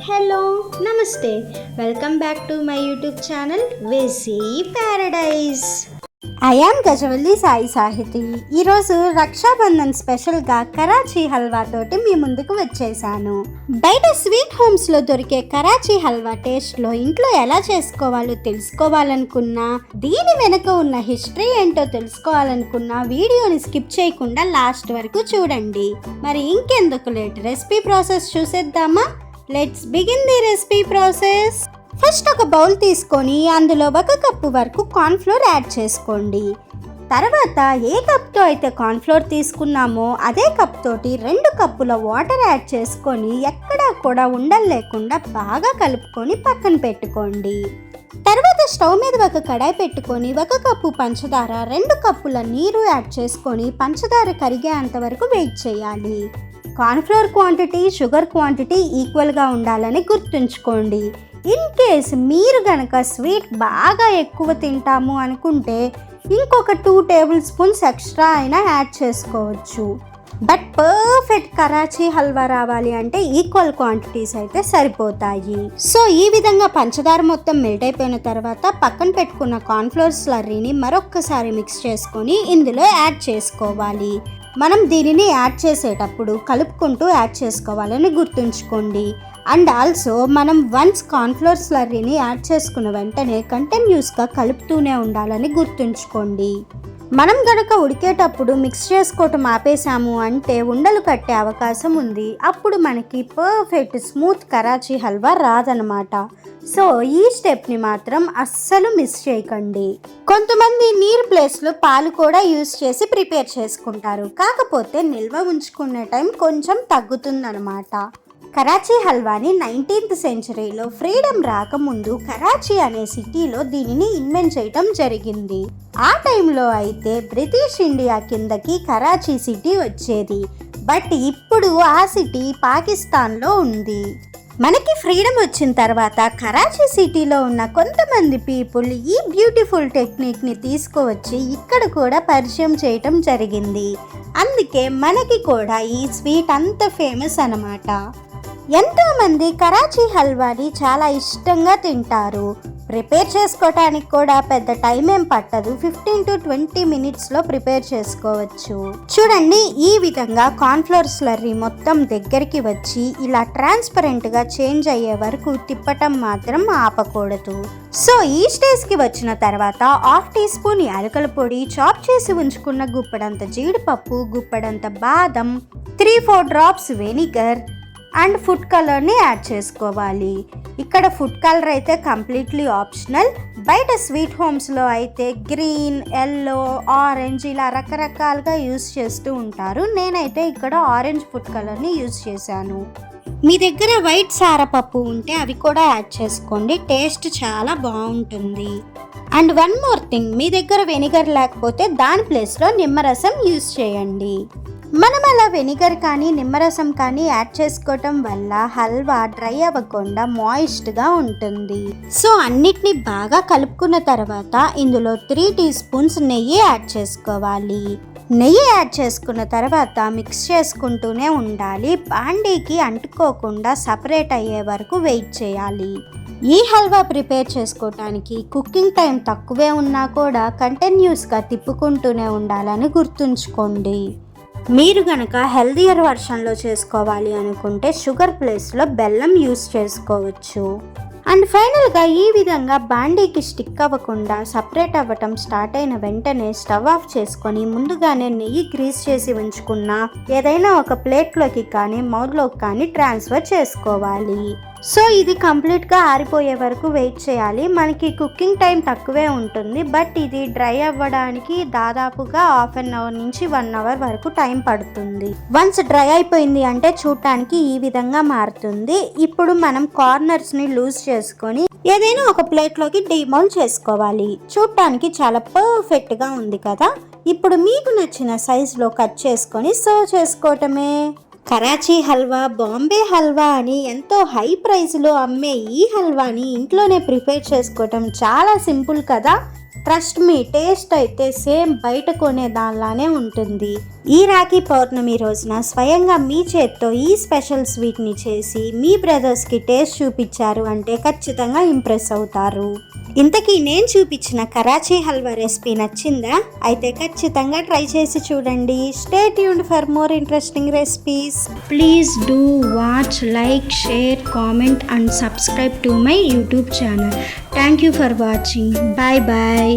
Hello నమస్తే welcome back to my YouTube channel వెసీ paradise. I am Gajavalli Sai Sahiti. ఈరోజు రక్షాబంధన్ స్పెషల్గా కరాచీ హల్వా తోటి మీ ముందుకు వచ్చేసాను. బయట స్వీట్ హోమ్స్లో దొరికే కరాచీ హల్వా టేస్ట్లో ఇంట్లో ఎలా చేసుకోవాలో తెలుసుకోవాలనుకున్నా, దీని వెనుక ఉన్న హిస్టరీ ఏంటో తెలుసుకోవాలనుకున్నా వీడియోని స్కిప్ చేయకుండా లాస్ట్ వరకు చూడండి. మరి ఇంకెందుకు లేట్, రెసిపీ ప్రాసెస్ చూసేద్దామా? Let's begin the recipe process. First ఒక బౌల్ తీసుకొని అందులో 1 కప్పు వరకు కార్న్ఫ్లోర్ యాడ్ చేసుకోండి. తర్వాత ఏ కప్తో అయితే కార్న్ఫ్లోర్ తీసుకున్నామో అదే కప్ తోటి 2 కప్పుల వాటర్ యాడ్ చేసుకొని ఎక్కడా కూడా ఉండలు లేకుండా బాగా కలుపుకొని పక్కన పెట్టుకోండి. తర్వాత స్టవ్ మీద ఒక కడాయి పెట్టుకొని 1 కప్పు పంచదార, 2 కప్పుల నీరు యాడ్ చేసుకొని పంచదార కరిగేంత వరకు వెయిట్ చేయాలి. కార్న్ఫ్లోర్ క్వాంటిటీ, షుగర్ క్వాంటిటీ ఈక్వల్గా ఉండాలని గుర్తుంచుకోండి. ఇన్ కేస్ మీరు గనక స్వీట్ బాగా ఎక్కువ తింటాము అనుకుంటే ఇంకొక 2 టేబుల్ స్పూన్స్ ఎక్స్ట్రా అయినా యాడ్ చేసుకోవచ్చు. బట్ పర్ఫెక్ట్ కరాచీ హల్వా రావాలి అంటే ఈక్వల్ క్వాంటిటీస్ అయితే సరిపోతాయి. సో ఈ విధంగా పంచదార మొత్తం మెల్ట్ అయిపోయిన తర్వాత పక్కన పెట్టుకున్న కార్న్ఫ్లోర్ స్లర్రీని మరొక్కసారి మిక్స్ చేసుకొని ఇందులో యాడ్ చేసుకోవాలి. మనం దీనిని యాడ్ చేసేటప్పుడు కలుపుకుంటూ యాడ్ చేసుకోవాలని గుర్తుంచుకోండి. అండ్ ఆల్సో మనం వన్స్ కార్న్ఫ్లోర్ స్లర్రీని యాడ్ చేసుకున్న వెంటనే కంటిన్యూస్గా కలుపుతూనే ఉండాలని గుర్తుంచుకోండి. మనం గనక ఉడికేటప్పుడు మిక్స్ చేసుకోవటం ఆపేసాము అంటే ఉండలు కట్టే అవకాశం ఉంది. అప్పుడు మనకి పర్ఫెక్ట్ స్మూత్ కరాచీ హల్వా రాదనమాట. సో ఈ స్టెప్ని మాత్రం అస్సలు మిస్ చేయకండి. కొంతమంది నీరు ప్లేస్లో పాలు కూడా యూస్ చేసి ప్రిపేర్ చేసుకుంటారు. కాకపోతే నిల్వ ఉంచుకునే టైం కొంచెం తగ్గుతుందనమాట. కరాచీ హల్వాని 19th సెంచరీలో ఫ్రీడమ్ రాకముందు కరాచీ అనే సిటీలో దీనిని ఇన్వెంట్ చేయటం జరిగింది. ఆ టైంలో అయితే బ్రిటిష్ ఇండియా కిందకి కరాచీ సిటీ వచ్చేది. బట్ ఇప్పుడు ఆ సిటీ పాకిస్తాన్లో ఉంది. మనకి ఫ్రీడమ్ వచ్చిన తర్వాత కరాచీ సిటీలో ఉన్న కొంతమంది పీపుల్ ఈ బ్యూటిఫుల్ టెక్నిక్ని తీసుకువచ్చి ఇక్కడ కూడా పరిచయం చేయటం జరిగింది. అందుకే మనకి కూడా ఈ స్వీట్ అంత ఫేమస్ అన్నమాట. ఎంతోమంది కరాచీ హల్వాని చాలా ఇష్టంగా తింటారు. ప్రిపేర్ చేసుకోవటానికి కూడా పెద్ద టైం ఏం పట్టదు. 15 to 20 మినిట్స్లో ప్రిపేర్ చేసుకోవచ్చు. చూడండి, ఈ విధంగా కార్న్ఫ్లోర్ స్లర్రీ మొత్తం దగ్గరికి వచ్చి ఇలా ట్రాన్స్పరెంట్గా చేంజ్ అయ్యే వరకు తిప్పటం మాత్రం ఆపకూడదు. సో ఈ స్టేజ్కి వచ్చిన తర్వాత 1/2 టీ స్పూన్ యాలకుల పొడి, చాప్ చేసి ఉంచుకున్న గుప్పెడంత జీడిపప్పు, గుప్పెడంత బాదం, 3-4 డ్రాప్స్ వెనిగర్ అండ్ ఫుడ్ కలర్ని యాడ్ చేసుకోవాలి. ఇక్కడ ఫుడ్ కలర్ అయితే కంప్లీట్లీ ఆప్షనల్. బయట స్వీట్ హోమ్స్లో అయితే గ్రీన్, ఎల్లో, ఆరెంజ్ ఇలా రకరకాలుగా యూస్ చేస్తూ ఉంటారు. నేనైతే ఇక్కడ ఆరెంజ్ ఫుడ్ కలర్ని యూస్ చేశాను. మీ దగ్గర వైట్ సారపప్పు ఉంటే అవి కూడా యాడ్ చేసుకోండి, టేస్ట్ చాలా బాగుంటుంది. అండ్ వన్ మోర్ థింగ్, మీ దగ్గర వెనిగర్ లేకపోతే దాని ప్లేస్లో నిమ్మరసం యూస్ చేయండి. మనం అలా వెనిగర్ కానీ నిమ్మరసం కానీ యాడ్ చేసుకోవటం వల్ల హల్వా డ్రై అవ్వకుండా మాయిస్ట్గా ఉంటుంది. సో అన్నిటినీ బాగా కలుపుకున్న తర్వాత ఇందులో 3 టీ స్పూన్స్ నెయ్యి యాడ్ చేసుకోవాలి. నెయ్యి యాడ్ చేసుకున్న తర్వాత మిక్స్ చేసుకుంటూనే ఉండాలి. బాండీకి అంటుకోకుండా సపరేట్ అయ్యే వరకు వెయిట్ చేయాలి. ఈ హల్వా ప్రిపేర్ చేసుకోవటానికి కుకింగ్ టైం తక్కువే ఉన్నా కూడా కంటిన్యూస్గా తిప్పుకుంటూనే ఉండాలని గుర్తుంచుకోండి. మీరు గనక హెల్దియర్ వర్షన్లో చేసుకోవాలి అనుకుంటే షుగర్ ప్లేస్లో బెల్లం యూస్ చేసుకోవచ్చు. అండ్ ఫైనల్గా ఈ విధంగా బాండీకి స్టిక్ అవ్వకుండా సపరేట్ అవ్వటం స్టార్ట్ అయిన వెంటనే స్టవ్ ఆఫ్ చేసుకొని ముందుగానే నెయ్యి గ్రీస్ చేసి ఉంచుకున్న ఏదైనా ఒక ప్లేట్లోకి కానీ మౌల్లోకి కానీ ట్రాన్స్ఫర్ చేసుకోవాలి. సో ఇది కంప్లీట్గా ఆరిపోయే వరకు వెయిట్ చేయాలి. మనకి కుకింగ్ టైం తక్కువే ఉంటుంది, బట్ ఇది డ్రై అవ్వడానికి దాదాపుగా 1/2 అవర్ నుంచి 1 అవర్ వరకు టైం పడుతుంది. వన్స్ డ్రై అయిపోయింది అంటే చూడటానికి ఈ విధంగా మారుతుంది. ఇప్పుడు మనం కార్నర్స్ని లూజ్ చేసుకొని ఏదైనా ఒక ప్లేట్లోకి డీమౌల్ చేసుకోవాలి. చూడటానికి చాలా పర్ఫెక్ట్గా ఉంది కదా. ఇప్పుడు మీకు నచ్చిన సైజులో కట్ చేసుకొని సర్వ్ చేసుకోవటమే. కరాచీ హల్వా, బాంబే హల్వా అని ఎంతో హై ప్రైస్లో అమ్మే ఈ హల్వాని ఇంట్లోనే ప్రిపేర్ చేసుకోవటం చాలా సింపుల్ కదా. ట్రస్ట్ మీ, టేస్ట్ అయితే సేమ్ బయట కొనే దానిలానే ఉంటుంది. ఈ రాఖీ పౌర్ణమి రోజున స్వయంగా మీ చేత్తో ఈ స్పెషల్ స్వీట్ని చేసి మీ బ్రదర్స్కి టేస్ట్ చూపించారు అంటే ఖచ్చితంగా ఇంప్రెస్ అవుతారు. ఇంతకీ నేను చూపించిన కరాచీ హల్వా రెసిపీ నచ్చిందా? అయితే ఖచ్చితంగా ట్రై చేసి చూడండి. Stay tuned for more interesting recipes. Please do watch, like, share, comment and subscribe to my YouTube channel. Thank you for watching. Bye bye.